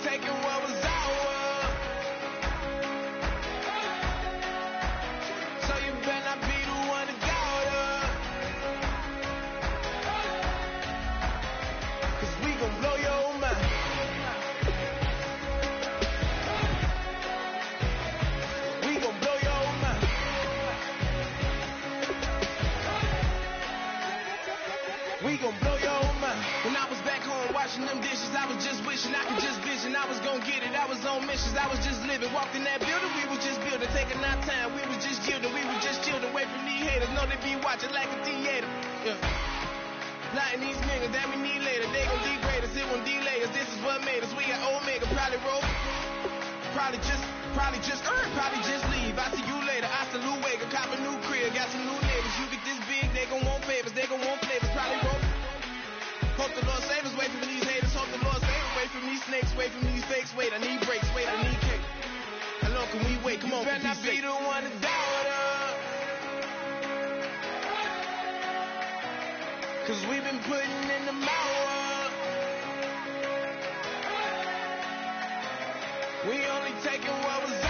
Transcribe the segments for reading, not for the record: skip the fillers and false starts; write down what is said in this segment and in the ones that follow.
taking what was ours. So you better not be the one to doubt us. 'Cause we gon' blow your mind. We gon' blow your mind. We gon' blow your mind. When I was back home washing them dishes, I was just wishing I could just vision. I was gon' get it, I was on missions, I was just living. Walked in that building, we was just building, taking our time, we was just yielding, we was just chilling. Away from these haters, know they be watching like a theater. Yeah. Lighting these niggas that we need later, they gon' degrade us, it won't delay us. This is what made us. We got Omega, probably roll, probably just leave. I see you later. I salute Wake, cop a new crib, got some new neighbors. You get this big, they gon' want favors, they gon' want flavors, probably roll. Hope the Lord save us, wait from these haters. Hope the Lord save us, wait from these snakes, wait from these fakes. Wait, I need breaks, wait, I need cake. How long can we wait? Come on, better not be the one to doubt us. 'Cause we've been putting in the hours. We only taking what was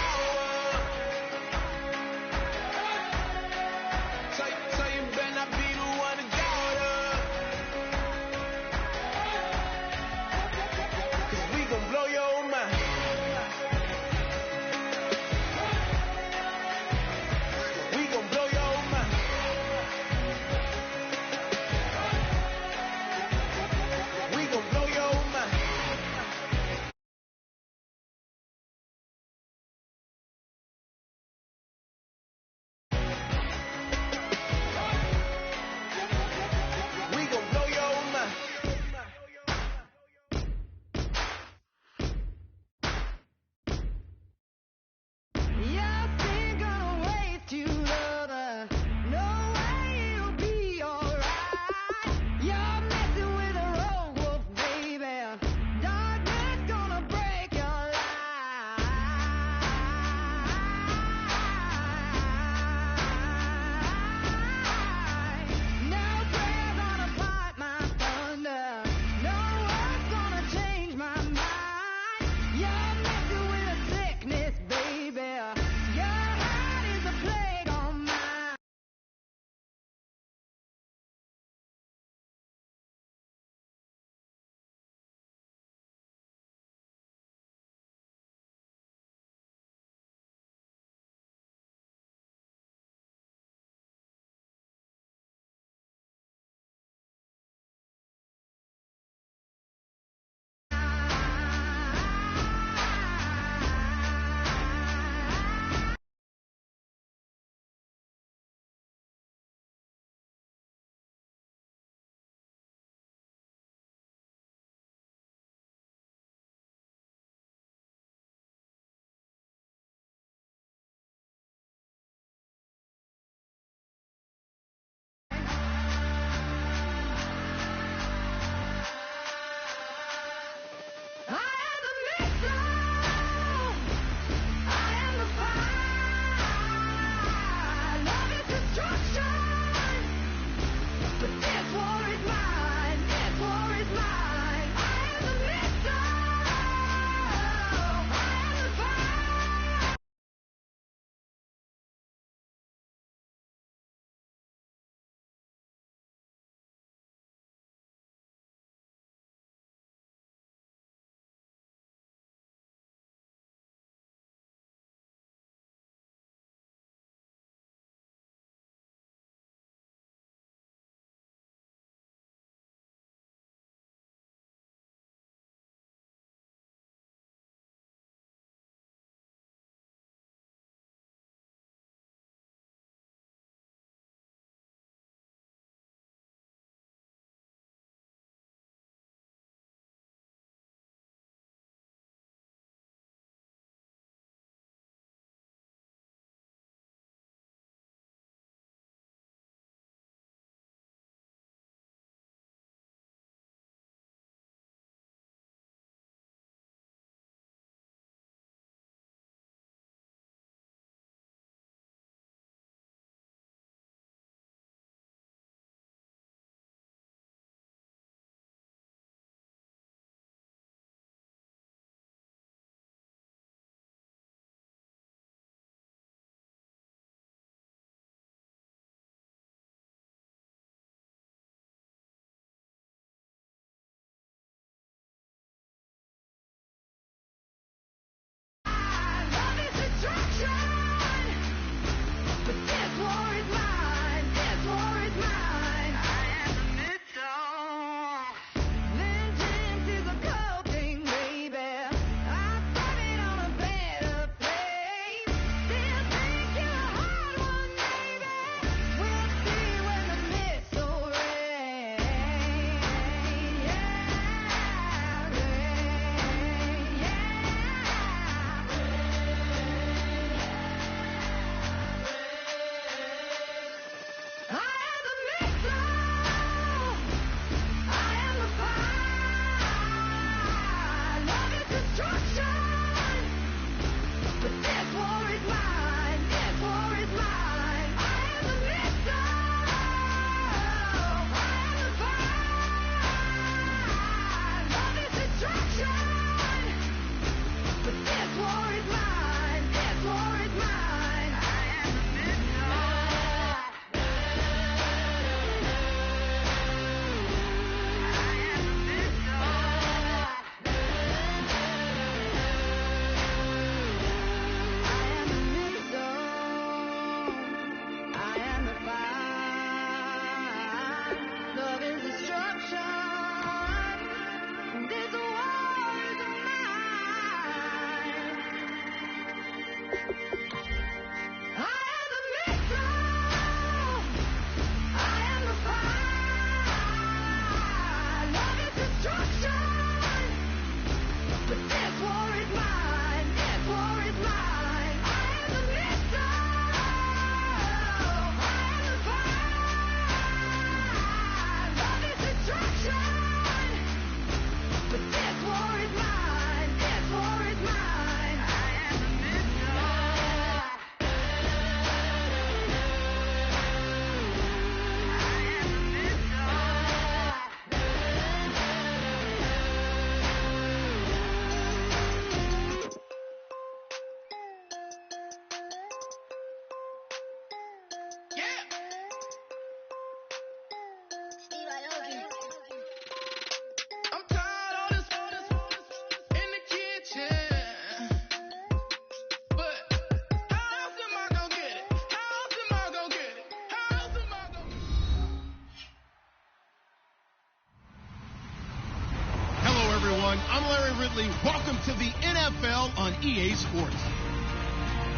I'm Larry Ridley. Welcome to the NFL on EA Sports.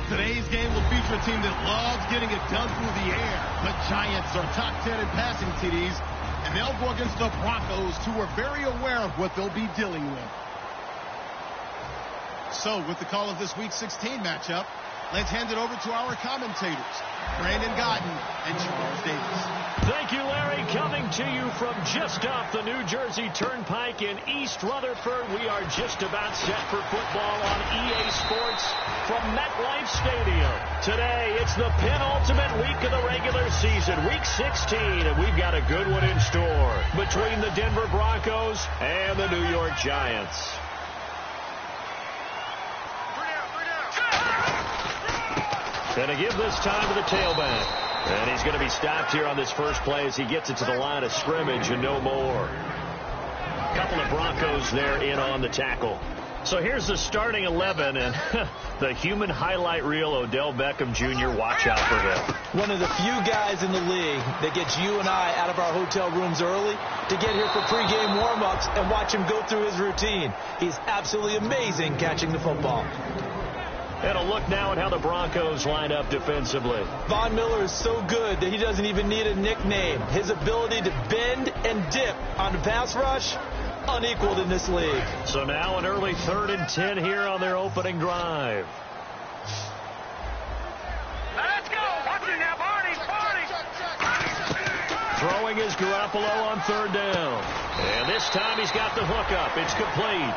Today's game will feature a team that loves getting it done through the air. The Giants are top 10 in passing TDs, and they'll go against the Broncos, who are very aware of what they'll be dealing with. So, with the call of this Week 16 matchup, let's hand it over to our commentators, Brandon Godden and Charles Davis. Thank you, Larry. Coming to you from just off the New Jersey Turnpike in East Rutherford. We are just about set for football on EA Sports from MetLife Stadium. Today, it's the penultimate week of the regular season, Week 16, and we've got a good one in store between the Denver Broncos and the New York Giants. Going to give this time to the tailback. And he's going to be stopped here on this first play as he gets it to the line of scrimmage and no more. A couple of Broncos there in on the tackle. So here's the starting 11, and the human highlight reel, Odell Beckham Jr., watch out for him. One of the few guys in the league that gets you and I out of our hotel rooms early to get here for pregame warm-ups and watch him go through his routine. He's absolutely amazing catching the football. And a look now at how the Broncos line up defensively. Von Miller is so good that he doesn't even need a nickname. His ability to bend and dip on the pass rush, unequaled in this league. So now an early 3rd and 10 here on their opening drive. Let's go. Watch it now, Barney. Throwing is Garoppolo on 3rd down. And this time he's got the hook up. It's complete.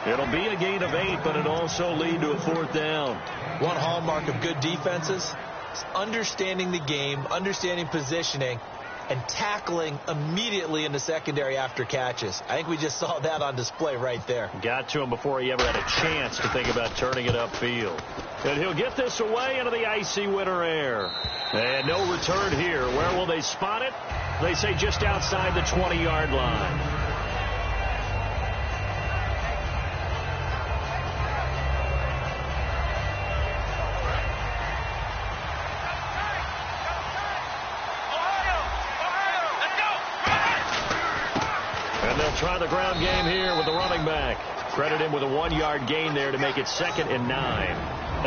It'll be a gain of 8, but it'll also lead to a 4th down. One hallmark of good defenses is understanding the game, understanding positioning, and tackling immediately in the secondary after catches. I think we just saw that on display right there. Got to him before he ever had a chance to think about turning it upfield. And he'll get this away into the icy winter air. And no return here. Where will they spot it? They say just outside the 20-yard line. Try the ground game here with the running back. Credit him with a 1-yard gain there to make it 2nd and 9.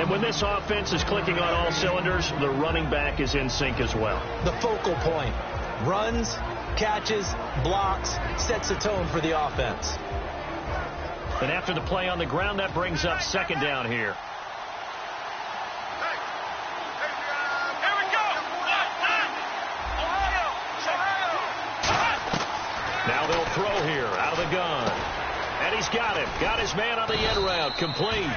And when this offense is clicking on all cylinders, the running back is in sync as well. The focal point. Runs, catches, blocks, sets the tone for the offense. And after the play on the ground, that brings up 2nd down here. Now they'll throw here out of the gun. And he's got him. Got his man on the end route. Complete.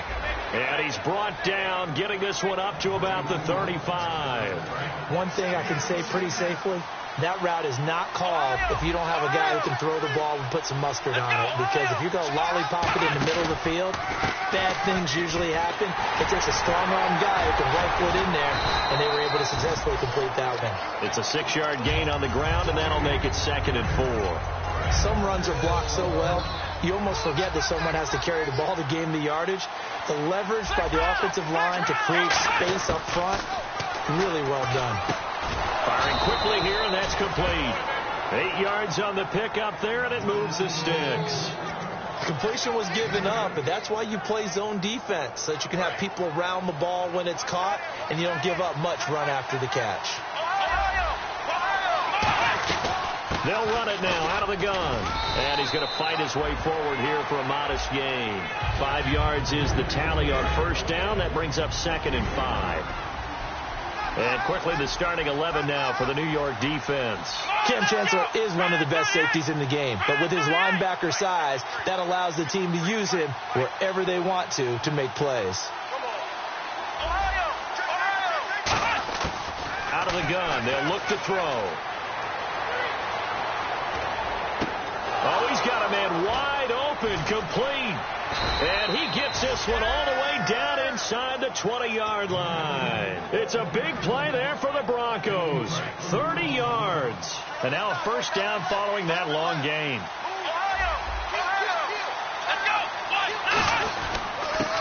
And he's brought down, getting this one up to about the 35. One thing I can say pretty safely, that route is not called if you don't have a guy who can throw the ball and put some mustard on it. Because if you're going to lollipop it in the middle of the field, bad things usually happen. It takes a strong-arm guy who can rifle it in there, and they were able to successfully complete that one. It's a 6-yard gain on the ground, and that'll make it 2nd and 4. Some runs are blocked so well, you almost forget that someone has to carry the ball to gain the yardage. The leverage by the offensive line to create space up front, really well done. Firing quickly here, and that's complete. 8 yards on the pickup there, and it moves the sticks. Completion was given up, but that's why you play zone defense, so that you can have people around the ball when it's caught, and you don't give up much run after the catch. They'll run it now out of the gun. And he's going to fight his way forward here for a modest gain. 5 yards is the tally on first down. That brings up 2nd and 5. And quickly the starting 11 now for the New York defense. Cam Chancellor is one of the best safeties in the game, but with his linebacker size, that allows the team to use him wherever they want to make plays. Out of the gun. They'll look to throw. Oh, he's got a man wide open, complete. And he gets this one all the way down inside the 20-yard line. It's a big play there for the Broncos. 30 yards. And now a first down following that long gain.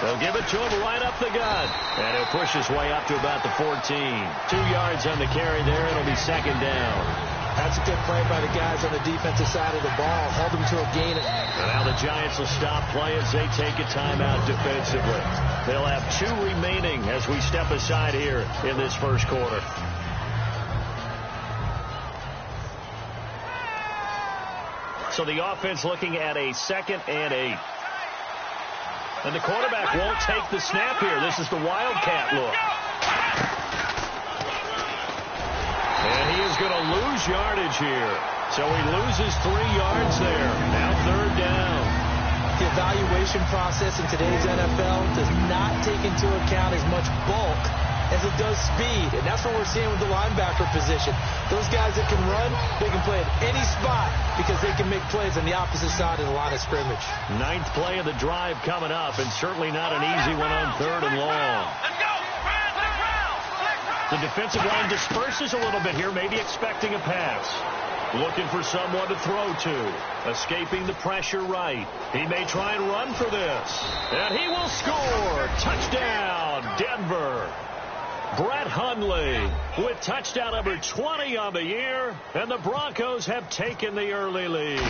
They'll give it to him right up the gut. And he'll push his way up to about the 14. 2 yards on the carry there. It'll be 2nd down. That's a good play by the guys on the defensive side of the ball. Held them to a gain. And now the Giants will stop play as they take a timeout defensively. They'll have 2 remaining as we step aside here in this first quarter. So the offense looking at a 2nd and 8. And the quarterback won't take the snap here. This is the Wildcat look. And he is going to lose yardage here. So he loses 3 yards there. Now 3rd down. The evaluation process in today's NFL does not take into account as much bulk as it does speed. And that's what we're seeing with the linebacker position. Those guys that can run, they can play at any spot because they can make plays on the opposite side of the line of scrimmage. 9th play of the drive coming up, and certainly not an easy one on 3rd and long. The defensive line disperses a little bit here, maybe expecting a pass. Looking for someone to throw to. Escaping the pressure right. He may try and run for this. And he will score. Touchdown, Denver. Brett Hundley with touchdown number 20 on the year. And the Broncos have taken the early lead.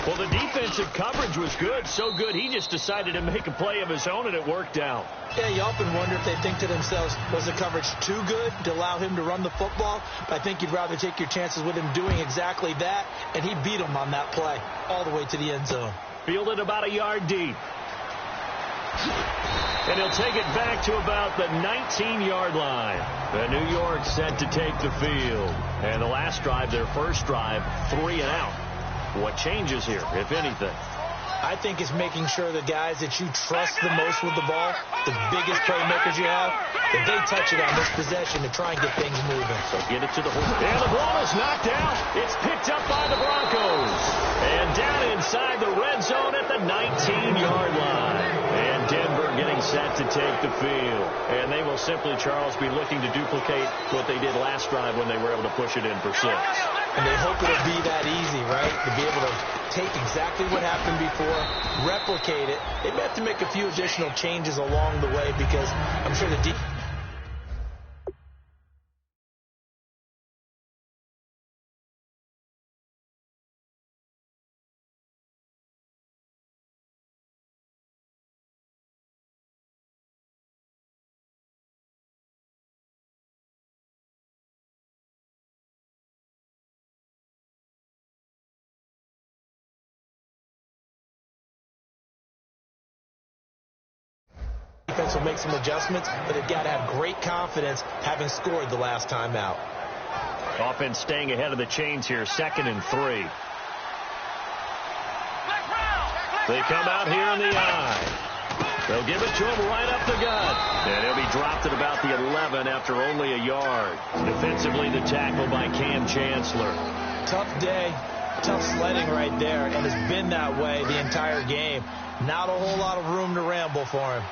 Well, the defensive coverage was good. So good, he just decided to make a play of his own, and it worked out. Yeah, you often wonder if they think to themselves, was the coverage too good to allow him to run the football? But I think you'd rather take your chances with him doing exactly that, and he beat him on that play all the way to the end zone. Fielded about a yard deep. And he'll take it back to about the 19-yard line. The New York set to take the field. And the last drive, their first drive, 3 and out. What changes here, if anything? I think it's making sure the guys that you trust the most with the ball, the biggest playmakers you have, that they touch it on this possession to try and get things moving. So get it to the horse. And the ball is knocked out. It's picked up by the Broncos. And down inside the red zone at the 19-yard line. And Denver getting set to take the field. And they will simply, Charles, be looking to duplicate what they did last drive when they were able to push it in for 6. And they hope it'll be that easy, right? To be able to take exactly what happened before, replicate it. They may have to make a few additional changes along the way because I'm sure the defense will make some adjustments, but they've got to have great confidence having scored the last time out. Offense staying ahead of the chains here, 2nd and 3. They come out here in the eye. They'll give it to him right up the gut. And he'll be dropped at about the 11 after only a yard. Defensively, the tackle by Cam Chancellor. Tough day, tough sledding right there, and it's been that way the entire game. Not a whole lot of room to ramble for him.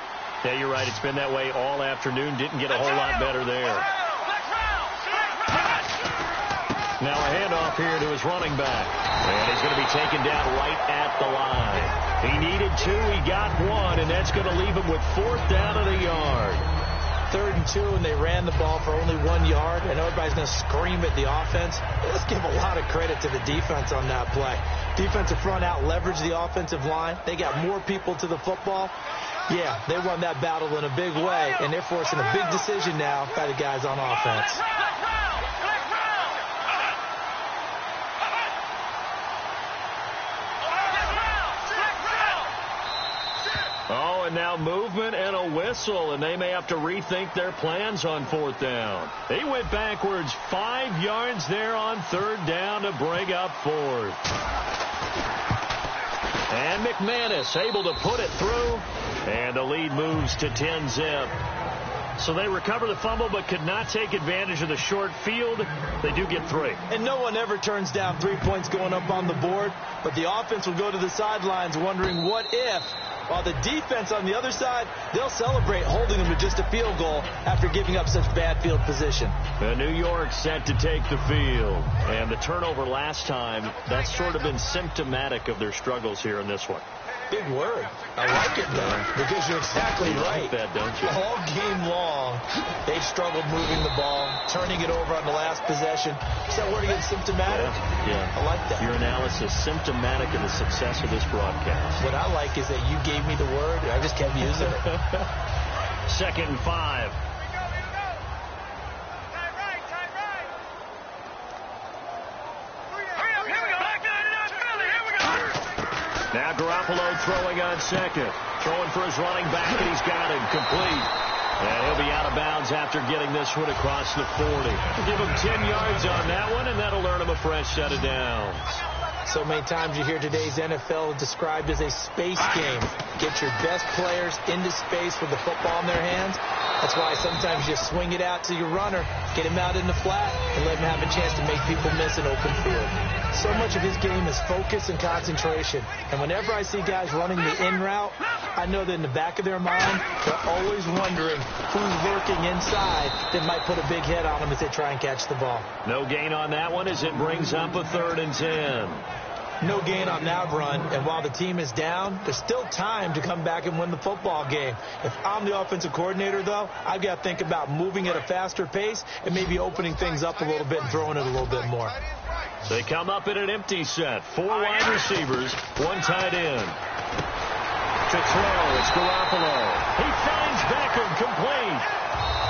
Yeah, you're right. It's been that way all afternoon. Didn't get a whole lot better there. Now a handoff here to his running back. And he's going to be taken down right at the line. He needed 2. He got 1, and that's going to leave him with 4th down at a yard. 3rd and 2, and they ran the ball for only 1 yard. I know everybody's going to scream at the offense. Let's give a lot of credit to the defense on that play. Defensive front out leverage the offensive line. They got more people to the football. Yeah, they won that battle in a big way, and they're forcing a big decision now by the guys on offense. Oh, and now movement and a whistle, and they may have to rethink their plans on 4th down. They went backwards 5 yards there on 3rd down to bring up 4th. And McManus able to put it through, and the lead moves to 10-zip. So they recover the fumble but could not take advantage of the short field. They do get 3. And no one ever turns down 3 points going up on the board, but the offense will go to the sidelines wondering what if, while the defense on the other side, they'll celebrate holding them to just a field goal after giving up such bad field position. And New York set to take the field. And the turnover last time, that's sort of been symptomatic of their struggles here in this one. Big word. I like it, though, because you're exactly right. You like that, don't you? All game long, they've struggled moving the ball, turning it over on the last possession. Is that word again, symptomatic? Yeah. I like that. Your analysis, symptomatic of the success of this broadcast. What I like is that you gave me the word, and I just kept using it. 2nd and 5. Now Garoppolo throwing on 2nd. Throwing for his running back, and he's got it complete. And he'll be out of bounds after getting this one across the 40. Give him 10 yards on that one, and that'll earn him a fresh set of downs. So many times you hear today's NFL described as a space game. Get your best players into space with the football in their hands. That's why sometimes you swing it out to your runner, get him out in the flat, and let him have a chance to make people miss an open field. So much of his game is focus and concentration. And whenever I see guys running the in route, I know that in the back of their mind, they're always wondering who's lurking inside that might put a big hit on them as they try and catch the ball. No gain on that one as it brings up a 3rd and 10. No gain on that run, and while the team is down, there's still time to come back and win the football game. If I'm the offensive coordinator, though, I've got to think about moving at a faster pace and maybe opening things up a little bit and throwing it a little bit more. They come up in an empty set. 4 wide receivers, 1 tight end. To throw, it's Garoppolo. He finds Beckham complete.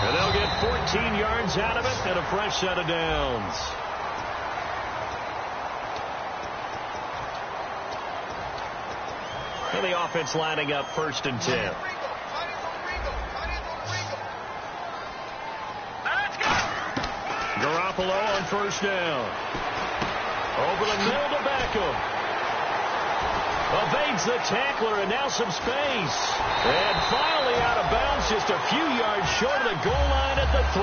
And they'll get 14 yards out of it and a fresh set of downs. And the offense lining up 1st and 10. Garoppolo on 1st down. Over the middle to Beckham. Evades the tackler, and now some space. And finally out of bounds, just a few yards short of the goal line at the 3.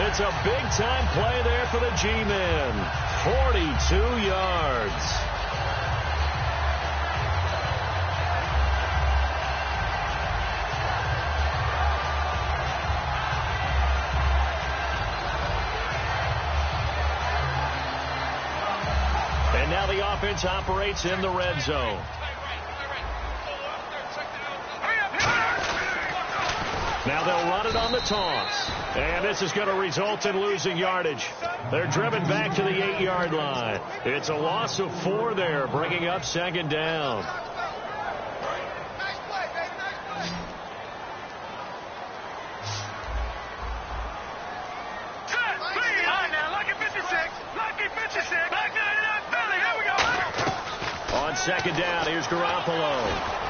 It's a big-time play there for the G-men. 42 yards. And now the offense operates in the red zone. Now they'll run it on the toss. And this is going to result in losing yardage. They're driven back to the 8-yard line. It's a loss of 4 there, bringing up 2nd down. On 2nd down, here's Garoppolo.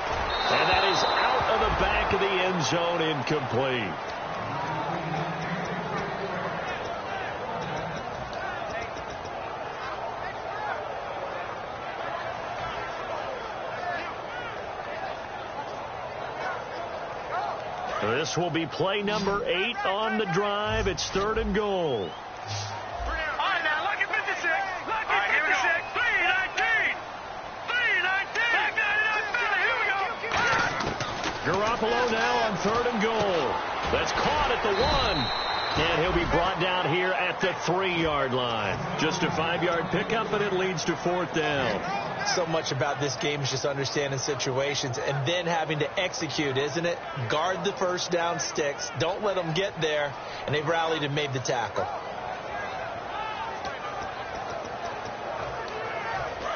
And that is out of the back of the end zone, incomplete. This will be play number 8 on the drive. It's 3rd and goal. Garoppolo now on 3rd and goal. That's caught at the 1. And he'll be brought down here at the 3-yard line. Just a 5-yard pickup, and it leads to 4th down. So much about this game is just understanding situations and then having to execute, isn't it? Guard the 1st down sticks. Don't let them get there. And they've rallied and made the tackle.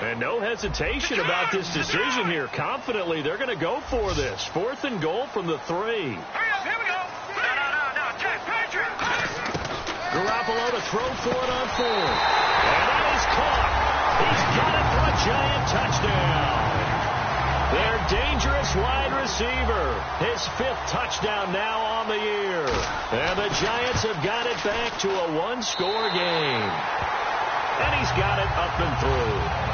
And no hesitation about this decision here. Confidently, they're going to go for this. 4th and goal from the 3. Hurry up, here we go. No, Jack Patrick. Garoppolo to throw for it on 4th. And that is caught. He's got it for a Giant touchdown. Their dangerous wide receiver. His 5th touchdown now on the year. And the Giants have got it back to a 1-score game. And he's got it up and through.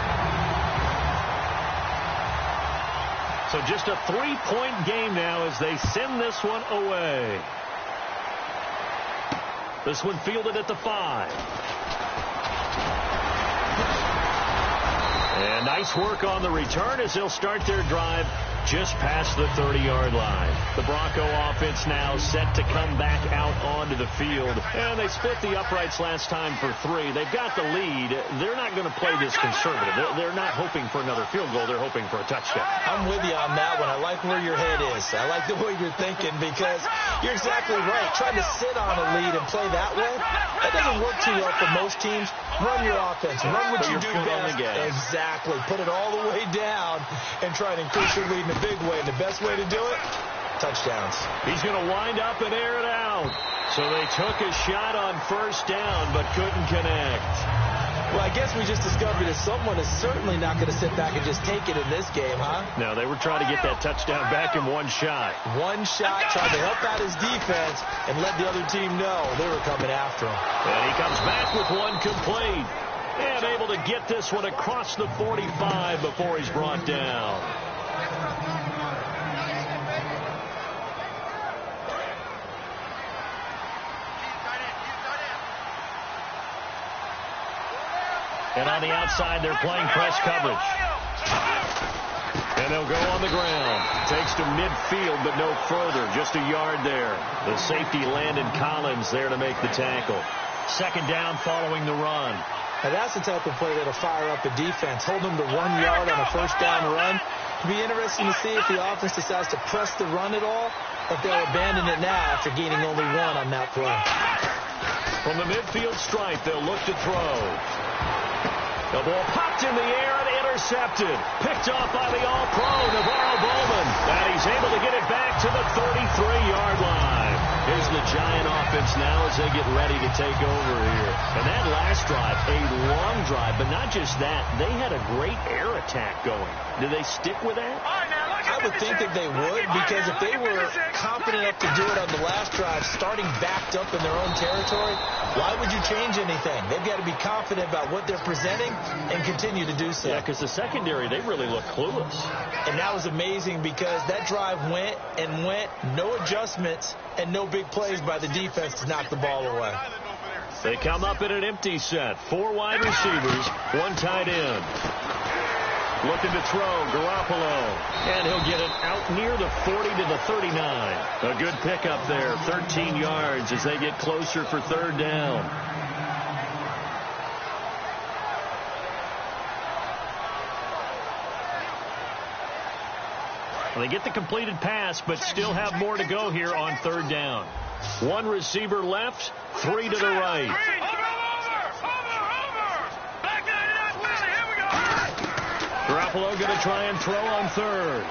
So just a 3-point game now as they send this one away. This one fielded at the 5. And nice work on the return as they'll start their drive just past the 30-yard line. The Bronco offense now set to come back out onto the field. And they split the uprights last time for 3. They've got the lead. They're not going to play this conservative. They're not hoping for another field goal. They're hoping for a touchdown. I'm with you on that one. I like where your head is. I like the way you're thinking because you're exactly right. Trying to sit on a lead and play that way, that doesn't work too well for most teams. Run your offense. Run what you do best. Exactly. Put it all the way down and try and increase your lead in a big way. And the best way to do it, touchdowns. He's going to wind up and air it out. So they took a shot on 1st down but couldn't connect. Well, I guess we just discovered that someone is certainly not going to sit back and just take it in this game, huh? No, they were trying to get that touchdown back in one shot. One shot, trying to help out his defense and let the other team know they were coming after him. And he comes back with one complete. And able to get this one across the 45 before he's brought down. And on the outside, they're playing press coverage. And they'll go on the ground. Takes to midfield, but no further. Just a yard there. The safety, Landon Collins, there to make the tackle. 2nd down following the run. Now that's the type of play that'll fire up a defense. Hold them to 1 yard on a 1st down run. It'll be interesting to see if the offense decides to press the run at all, or if they'll abandon it now after gaining only 1 on that play. From the midfield stripe, they'll look to throw. The ball popped in the air and intercepted. Picked off by the All-Pro, Navarro Bowman. And he's able to get it back to the 33-yard line. Here's the Giant offense now as they get ready to take over here. And that last drive, a long drive, but not just that. They had a great air attack going. Do they stick with that? I would think that they would, because if they were confident enough to do it on the last drive, starting backed up in their own territory, why would you change anything? They've got to be confident about what they're presenting and continue to do so. Yeah, because the secondary, they really look clueless. And that was amazing because that drive went and went, no adjustments, and no big plays by the defense to knock the ball away. They come up in an empty set. 4 wide receivers, 1 tight end. Looking to throw, Garoppolo. And he'll get it out near the 40 to the 39. A good pickup there, 13 yards as they get closer for 3rd down. Well, they get the completed pass, but still have more to go here on 3rd down. 1 receiver left, 3 to the right. Garoppolo going to try and throw on 3rd.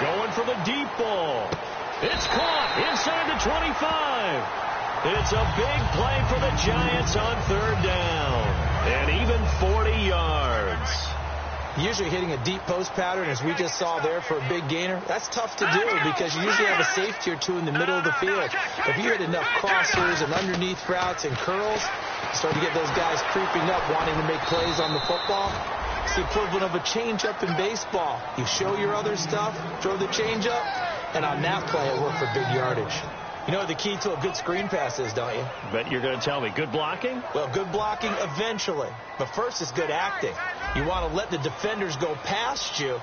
Going for the deep ball. It's caught inside the 25. It's a big play for the Giants on 3rd down. And even 40 yards. Usually hitting a deep post pattern, as we just saw there, for a big gainer, that's tough to do because you usually have a safety or 2 in the middle of the field. If you hit enough crossers and underneath routes and curls, you start to get those guys creeping up, wanting to make plays on the football. It's the equivalent of a changeup in baseball. You show your other stuff, throw the changeup, and on that play, it worked for big yardage. You know what the key to a good screen pass is, don't you? Bet you're going to tell me. Good blocking? Well, good blocking eventually. But first is good acting. You want to let the defenders go past you,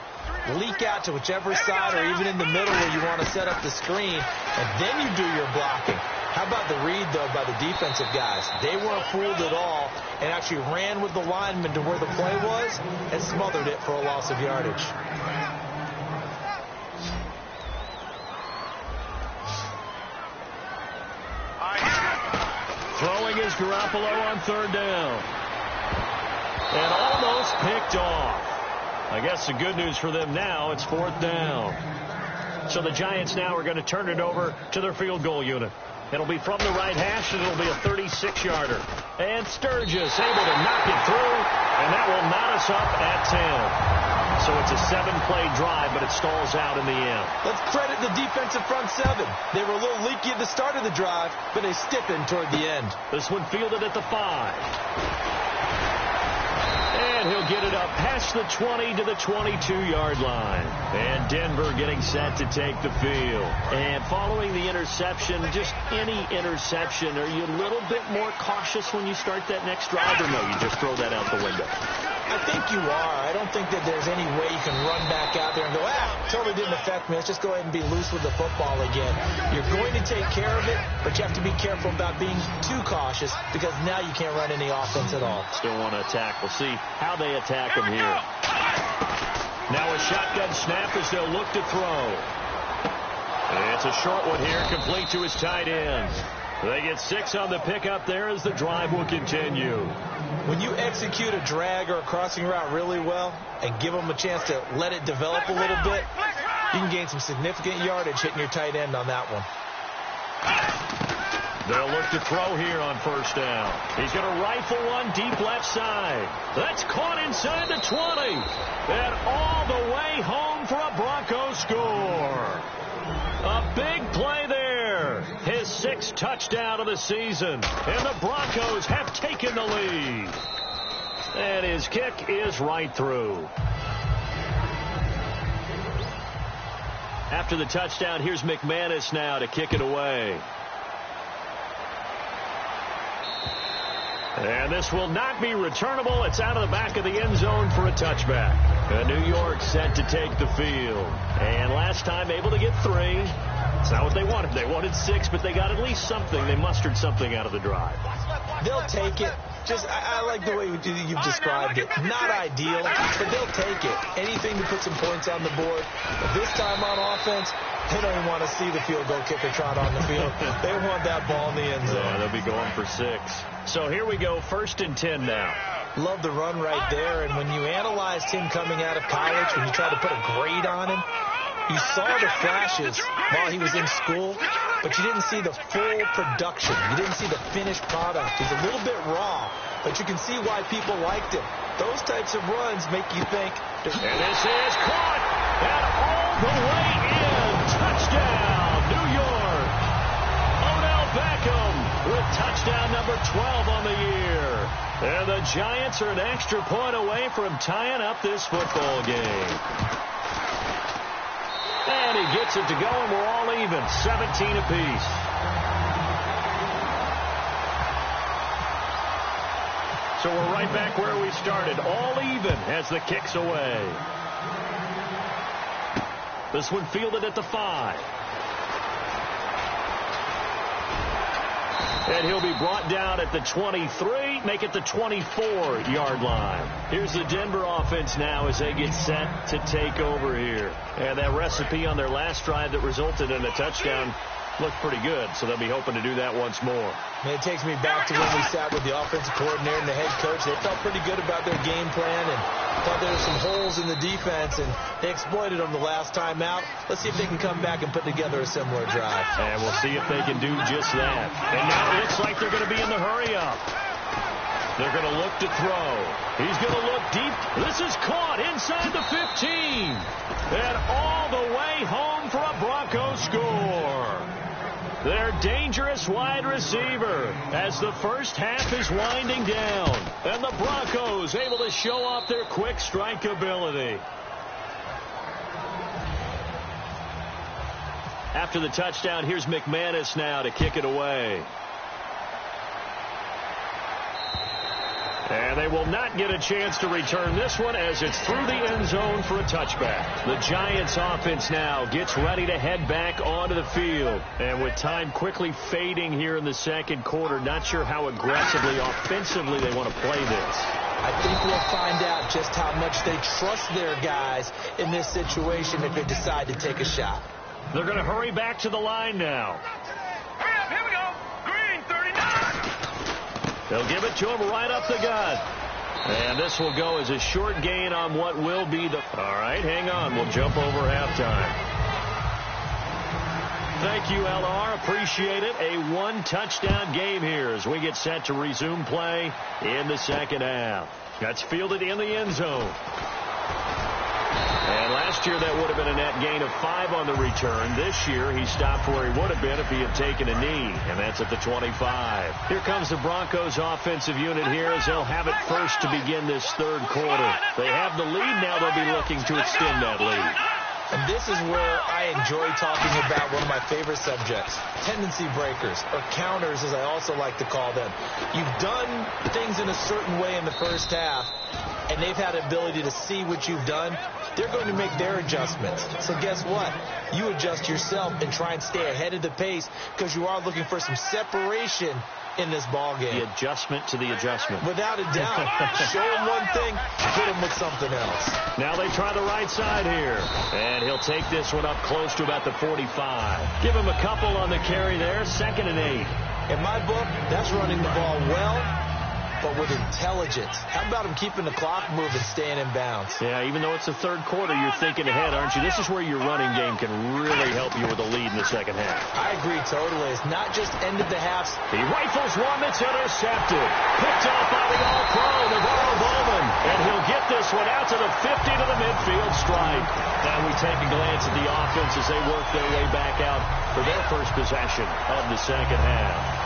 leak out to whichever side or even in the middle where you want to set up the screen, and then you do your blocking. How about the read, though, by the defensive guys? They weren't fooled at all and actually ran with the lineman to where the play was and smothered it for a loss of yardage. Throwing is Garoppolo on 3rd down. And almost picked off. I guess the good news for them now, it's 4th down. So the Giants now are going to turn it over to their field goal unit. It'll be from the right hash, and it'll be a 36-yarder. And Sturgis able to knock it through, and that will knot us up at 10. So it's a 7-play drive, but it stalls out in the end. Let's credit the defensive front 7. They were a little leaky at the start of the drive, but they stiffened toward the end. This one fielded at the 5. And he'll get it up past the 20 to the 22-yard line. And Denver getting set to take the field. And following the interception, just any interception, are you a little bit more cautious when you start that next drive, or no, you just throw that out the window? I think you are. I don't think that there's any way you can run back out there and go, totally didn't affect me. Let's just go ahead and be loose with the football again. You're going to take care of it, but you have to be careful about being too cautious because now you can't run any offense at all. Still want to attack. We'll see how they attack him here. Now a shotgun snap as they'll look to throw. It's a short one here, complete to his tight end. They get 6 on the pickup there as the drive will continue. When you execute a drag or a crossing route really well and give them a chance to let it develop a little bit, you can gain some significant yardage hitting your tight end on that one. They'll look to throw here on 1st down. He's going to rifle one deep left side. That's caught inside the 20. And all the way home for a Broncos score. A big play there. His 6th touchdown of the season. And the Broncos have taken the lead. And his kick is right through. After the touchdown, here's McManus now to kick it away. And this will not be returnable. It's out of the back of the end zone for a touchback. And New York set to take the field. And last time able to get 3. It's not what they wanted. They wanted 6, but they got at least something. They mustered something out of the drive. They'll take it. I like the way you've described it. Not ideal, but they'll take it. Anything to put some points on the board. But this time on offense, they don't even want to see the field goal kicker trot on the field. They want that ball in the end zone. Yeah, they'll be going for 6. So here we go, 1st and 10 now. Love the run right there. And when you analyzed him coming out of college, when you tried to put a grade on him, you saw the flashes while he was in school, but you didn't see the full production. You didn't see the finished product. He's a little bit raw, but you can see why people liked him. Those types of runs make you think. And this is caught, and all the way in. Touchdown, New York. Odell Beckham with touchdown number 12 on the year. And the Giants are an extra point away from tying up this football game. And he gets it to go, and we're all even, 17 apiece. So we're right back where we started, all even as the kick's away. This one fielded at the 5. And he'll be brought down at the 23, make it the 24-yard line. Here's the Denver offense now as they get set to take over here. And that recipe on their last drive that resulted in a touchdown looked pretty good, so they'll be hoping to do that once more. Man, it takes me back to when we sat with the offensive coordinator and the head coach. They felt pretty good about their game plan and thought there were some holes in the defense, and they exploited them the last time out. Let's see if they can come back and put together a similar drive. And we'll see if they can do just that. And now it looks like they're going to be in the hurry-up. They're going to look to throw. He's going to look deep. This is caught inside the 15. And all the way home for a Broncos score. Their dangerous wide receiver as the first half is winding down. And the Broncos able to show off their quick strike ability. After the touchdown, here's McManus now to kick it away. And they will not get a chance to return this one as it's through the end zone for a touchback. The Giants offense now gets ready to head back onto the field. And with time quickly fading here in the second quarter, not sure how aggressively, offensively they want to play this. I think we'll find out just how much they trust their guys in this situation if they decide to take a shot. They're going to hurry back to the line now. Hurry up, here we go. Green, 39. They'll give it to him right up the gut. And this will go as a short gain on what will be the... All right, hang on. We'll jump over halftime. Thank you, LR. Appreciate it. A one-touchdown game here as we get set to resume play in the second half. That's fielded in the end zone. And last year that would have been a net gain of 5 on the return. This year he stopped where he would have been if he had taken a knee, and that's at the 25. Here comes the Broncos offensive unit here as they'll have it first to begin this third quarter. They have the lead now. They'll be looking to extend that lead. And this is where I enjoy talking about one of my favorite subjects, tendency breakers, or counters as I also like to call them. You've done things in a certain way in the first half, and they've had the ability to see what you've done. They're going to make their adjustments. So guess what? You adjust yourself and try and stay ahead of the pace because you are looking for some separation in this ball game. The adjustment to the adjustment. Without a doubt. Show him one thing, hit him with something else. Now they try the right side here. And he'll take this one up close to about the 45. Give him a couple on the carry there. 2nd and 8. In my book, that's running the ball well, but with intelligence. How about him keeping the clock moving, staying in bounds? Yeah, even though it's the third quarter, you're thinking ahead, aren't you? This is where your running game can really help you with a lead in the second half. I agree totally. It's not just ended the half. He rifles one that's intercepted. Picked off by the all-pro, Navarro Bowman. And he'll get this one out to the 50 to the midfield stripe. Now we take a glance at the offense as they work their way back out for their first possession of the second half.